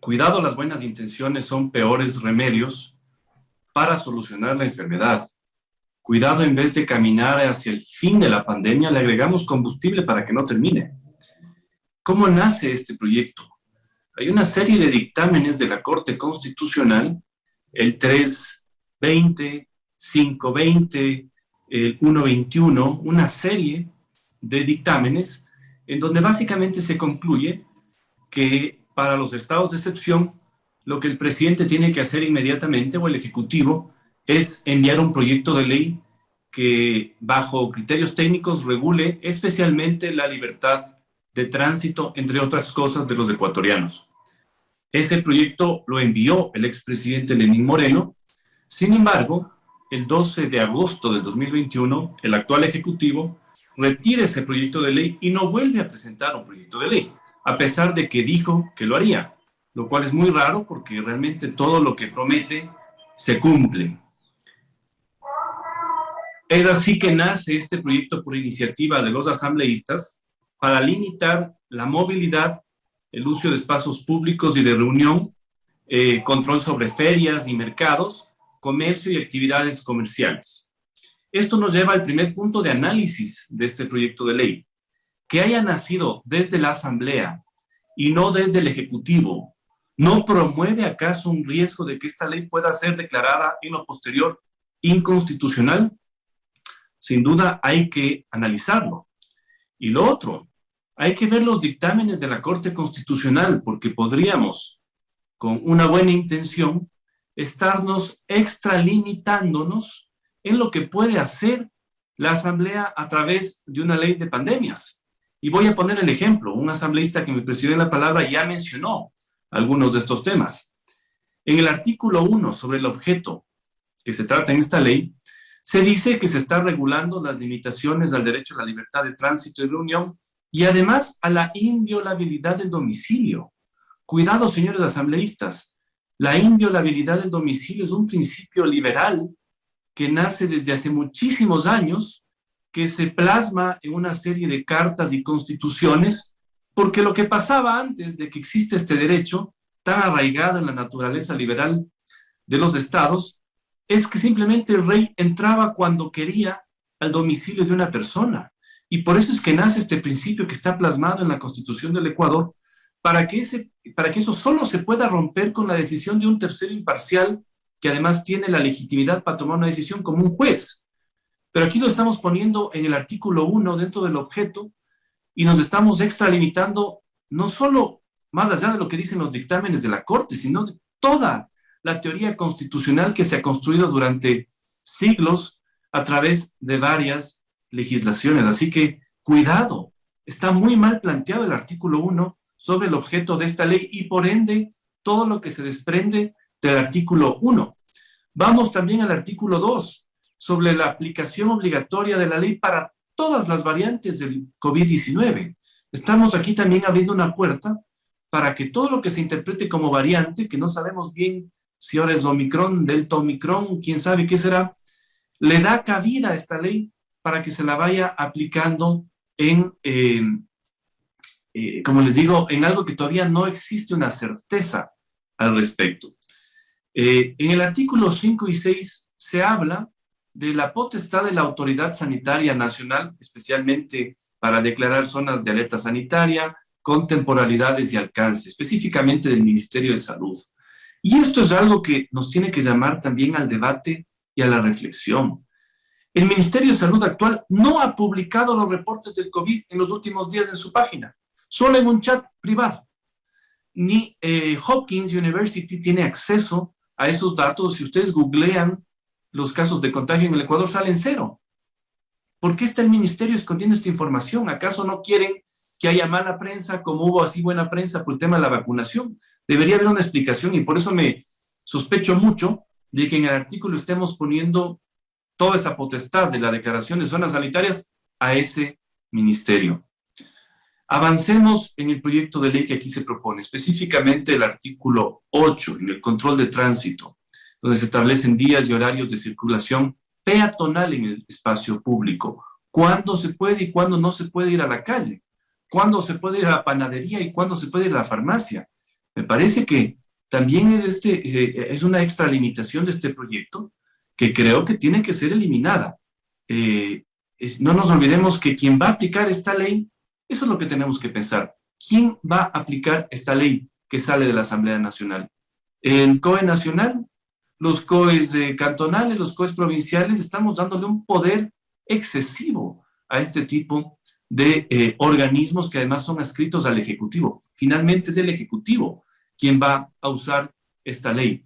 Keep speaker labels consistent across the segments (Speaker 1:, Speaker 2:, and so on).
Speaker 1: Cuidado, las buenas intenciones son peores remedios para solucionar la enfermedad. Cuidado, en vez de caminar hacia el fin de la pandemia, le agregamos combustible para que no termine. ¿Cómo nace este proyecto? Hay una serie de dictámenes de la Corte Constitucional, el 320, 520, el 121, una serie de dictámenes en donde básicamente se concluye que para los estados de excepción, lo que el presidente tiene que hacer inmediatamente, o el Ejecutivo, es enviar un proyecto de ley que, bajo criterios técnicos, regule especialmente la libertad de tránsito, entre otras cosas, de los ecuatorianos. Ese proyecto lo envió el expresidente Lenín Moreno. Sin embargo, el 12 de agosto del 2021, el actual Ejecutivo retira ese proyecto de ley y no vuelve a presentar un proyecto de ley, a pesar de que dijo que lo haría, lo cual es muy raro porque realmente todo lo que promete se cumple. Es así que nace este proyecto por iniciativa de los asambleístas para limitar la movilidad, el uso de espacios públicos y de reunión, control sobre ferias y mercados, comercio y actividades comerciales. Esto nos lleva al primer punto de análisis de este proyecto de ley. Que haya nacido desde la Asamblea y no desde el Ejecutivo, ¿no promueve acaso un riesgo de que esta ley pueda ser declarada en lo posterior inconstitucional? Sin duda hay que analizarlo. Y lo otro, hay que ver los dictámenes de la Corte Constitucional, porque podríamos, con una buena intención, estarnos extralimitándonos en lo que puede hacer la Asamblea a través de una ley de pandemias. Y voy a poner el ejemplo. Un asambleísta que me precedió en la palabra ya mencionó algunos de estos temas. En el artículo 1 sobre el objeto que se trata en esta ley, se dice que se está regulando las limitaciones al derecho a la libertad de tránsito y reunión y además a la inviolabilidad del domicilio. Cuidado, señores asambleístas, la inviolabilidad del domicilio es un principio liberal que nace desde hace muchísimos años, que se plasma en una serie de cartas y constituciones, porque lo que pasaba antes de que existe este derecho, tan arraigado en la naturaleza liberal de los estados, es que simplemente el rey entraba cuando quería al domicilio de una persona. Y por eso es que nace este principio que está plasmado en la Constitución del Ecuador, para que eso solo se pueda romper con la decisión de un tercero imparcial, que además tiene la legitimidad para tomar una decisión como un juez. Pero aquí lo estamos poniendo en el artículo 1 dentro del objeto y nos estamos extralimitando no solo más allá de lo que dicen los dictámenes de la Corte, sino de toda la teoría constitucional que se ha construido durante siglos a través de varias legislaciones. Así que cuidado, está muy mal planteado el artículo 1 sobre el objeto de esta ley y por ende todo lo que se desprende del artículo 1. Vamos también al artículo 2 sobre la aplicación obligatoria de la ley para todas las variantes del COVID-19. Estamos aquí también abriendo una puerta para que todo lo que se interprete como variante, que no sabemos bien si ahora es Omicron, Delta Omicron, quién sabe qué será, le da cabida a esta ley para que se la vaya aplicando en, como les digo, en algo que todavía no existe una certeza al respecto. En el artículo 5 y 6 se habla de la potestad de la Autoridad Sanitaria Nacional, especialmente para declarar zonas de alerta sanitaria, con temporalidades y alcance, específicamente del Ministerio de Salud. Y esto es algo que nos tiene que llamar también al debate y a la reflexión. El Ministerio de Salud actual no ha publicado los reportes del COVID en los últimos días en su página, solo en un chat privado. Ni Hopkins University tiene acceso a esos datos. Si ustedes googlean los casos de contagio en el Ecuador, salen cero. ¿Por qué está el ministerio escondiendo esta información? ¿Acaso no quieren que haya mala prensa como hubo así buena prensa por el tema de la vacunación? Debería haber una explicación y por eso me sospecho mucho de que en el artículo estemos poniendo toda esa potestad de la declaración de zonas sanitarias a ese ministerio. Avancemos en el proyecto de ley que aquí se propone, específicamente el artículo 8, en el control de tránsito, donde se establecen días y horarios de circulación peatonal en el espacio público. ¿Cuándo se puede y cuándo no se puede ir a la calle? ¿Cuándo se puede ir a la panadería y cuándo se puede ir a la farmacia? Me parece que también es una extralimitación de este proyecto que creo que tiene que ser eliminada. No nos olvidemos que quien va a aplicar esta ley, eso es lo que tenemos que pensar. ¿Quién va a aplicar esta ley que sale de la Asamblea Nacional? ¿El COE nacional? ¿Los COEs cantonales? ¿Los COEs provinciales? Estamos dándole un poder excesivo a este tipo de organismos que además son adscritos al Ejecutivo. Finalmente es el Ejecutivo quien va a usar esta ley.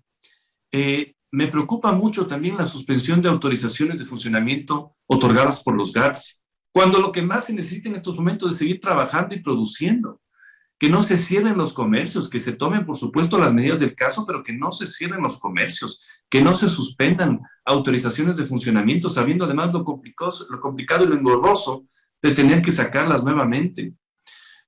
Speaker 1: Me preocupa mucho también la suspensión de autorizaciones de funcionamiento otorgadas por los GATS, cuando lo que más se necesita en estos momentos es seguir trabajando y produciendo. Que no se cierren los comercios, que se tomen, por supuesto, las medidas del caso, pero que no se cierren los comercios, que no se suspendan autorizaciones de funcionamiento, sabiendo además lo complicado y lo engorroso de tener que sacarlas nuevamente.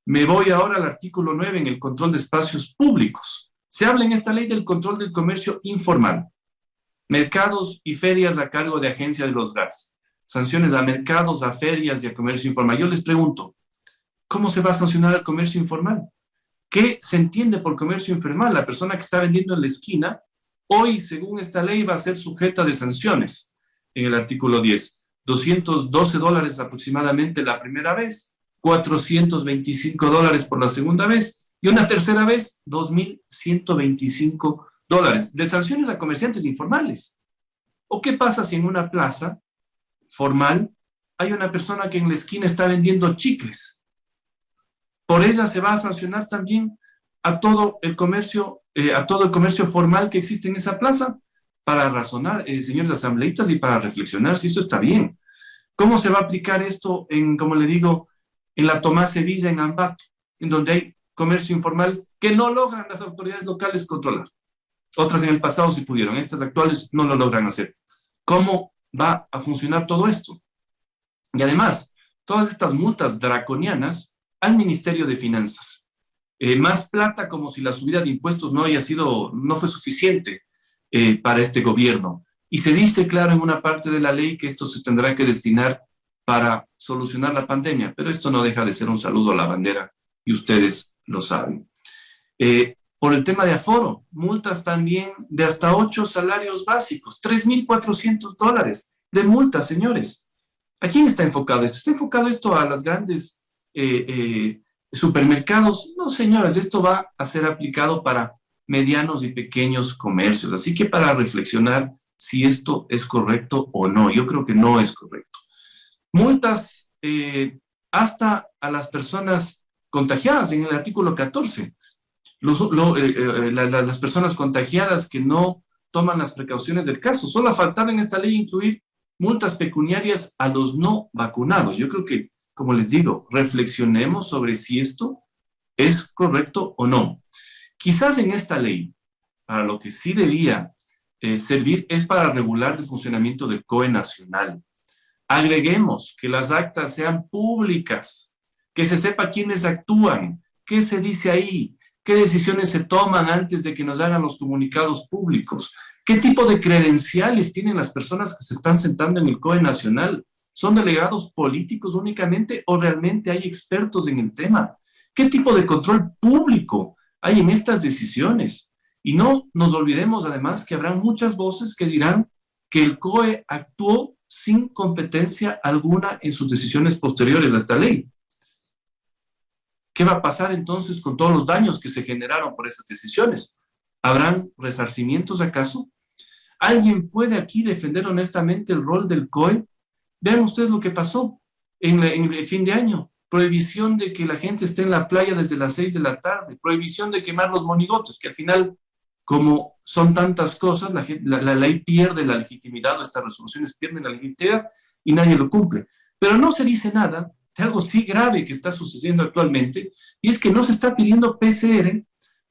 Speaker 1: Me voy ahora al artículo 9 en el control de espacios públicos. Se habla en esta ley del control del comercio informal. Mercados y ferias a cargo de agencias de los GATS. Sanciones a mercados, a ferias y a comercio informal. Yo les pregunto, ¿cómo se va a sancionar el comercio informal? ¿Qué se entiende por comercio informal? La persona que está vendiendo en la esquina, hoy, según esta ley, va a ser sujeta de sanciones en el artículo 10. $212 aproximadamente la primera vez, $425 por la segunda vez y una tercera vez, $2.125 de sanciones a comerciantes informales. ¿O qué pasa si en una plaza formal hay una persona que en la esquina está vendiendo chicles? Por ella se va a sancionar también a todo el comercio formal que existe en esa plaza, para razonar, señores asambleístas, y para reflexionar si esto está bien. ¿Cómo se va a aplicar esto como le digo, en la Tomás Sevilla, en Ambato, en donde hay comercio informal que no logran las autoridades locales controlar? Otras en el pasado sí pudieron, estas actuales no lo logran hacer. ¿Cómo va a funcionar todo esto? Y además, todas estas multas draconianas al Ministerio de Finanzas. Más plata, como si la subida de impuestos no fue suficiente para este gobierno. Y se dice claro en una parte de la ley que esto se tendrá que destinar para solucionar la pandemia, pero esto no deja de ser un saludo a la bandera y ustedes lo saben. Por el tema de aforo, multas también de hasta 8 salarios básicos, $3.400 de multas, señores. ¿A quién está enfocado esto? ¿Está enfocado esto a las grandes supermercados? No, señores, esto va a ser aplicado para medianos y pequeños comercios. Así que para reflexionar si esto es correcto o no, yo creo que no es correcto. Multas hasta a las personas contagiadas en el artículo 14. Las personas contagiadas que no toman las precauciones del caso. Solo ha faltado en esta ley incluir multas pecuniarias a los no vacunados. Yo creo que, como les digo, reflexionemos sobre si esto es correcto o no. Quizás en esta ley, para lo que sí debía servir es para regular el funcionamiento del COE nacional. Agreguemos que las actas sean públicas, que se sepa quiénes actúan, qué se dice ahí, qué decisiones se toman antes de que nos hagan los comunicados públicos, qué tipo de credenciales tienen las personas que se están sentando en el COE nacional. ¿Son delegados políticos únicamente o realmente hay expertos en el tema? ¿Qué tipo de control público hay en estas decisiones? Y no nos olvidemos además que habrá muchas voces que dirán que el COE actuó sin competencia alguna en sus decisiones posteriores a esta ley. ¿Qué va a pasar entonces con todos los daños que se generaron por esas decisiones? ¿Habrán resarcimientos acaso? ¿Alguien puede aquí defender honestamente el rol del COE? Vean ustedes lo que pasó en el fin de año. Prohibición de que la gente esté en la playa desde las 6 de la tarde. Prohibición de quemar los monigotes, que al final, como son tantas cosas, la ley pierde la legitimidad, o estas resoluciones pierden la legitimidad y nadie lo cumple. Pero no se dice nada de algo sí grave que está sucediendo actualmente, y es que no se está pidiendo PCR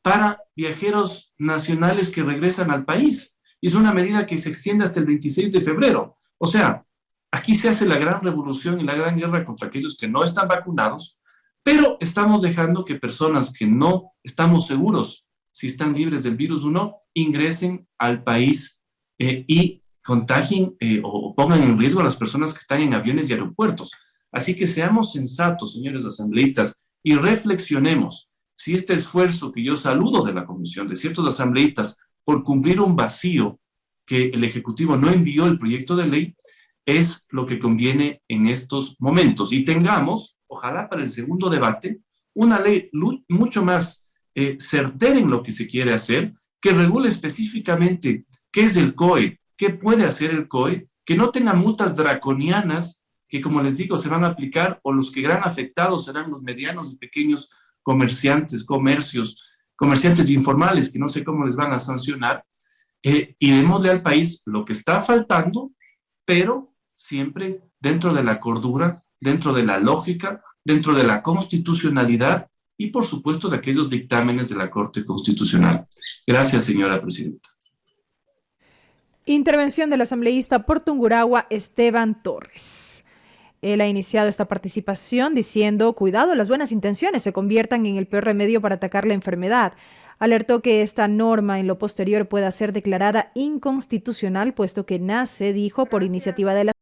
Speaker 1: para viajeros nacionales que regresan al país. Y es una medida que se extiende hasta el 26 de febrero. O sea, aquí se hace la gran revolución y la gran guerra contra aquellos que no están vacunados, pero estamos dejando que personas que no estamos seguros si están libres del virus o no, ingresen al país y contagien o pongan en riesgo a las personas que están en aviones y aeropuertos. Así que seamos sensatos, señores asambleístas, y reflexionemos si este esfuerzo que yo saludo de la Comisión, de ciertos asambleístas, por cumplir un vacío que el Ejecutivo no envió el proyecto de ley, es lo que conviene en estos momentos. Y tengamos, ojalá para el segundo debate, una ley mucho más certera en lo que se quiere hacer, que regule específicamente qué es el COE, qué puede hacer el COE, que no tenga multas draconianas que, como les digo, se van a aplicar, o los que gran afectados serán los medianos y pequeños comerciantes, comerciantes informales, que no sé cómo les van a sancionar, y démosle al país lo que está faltando, pero siempre dentro de la cordura, dentro de la lógica, dentro de la constitucionalidad y, por supuesto, de aquellos dictámenes de la Corte Constitucional. Gracias, señora presidenta.
Speaker 2: Intervención del asambleísta por Tungurahua, Esteban Torres. Él ha iniciado esta participación diciendo: cuidado, las buenas intenciones se conviertan en el peor remedio para atacar la enfermedad. Alertó que esta norma en lo posterior pueda ser declarada inconstitucional, puesto que nace, dijo, por iniciativa de la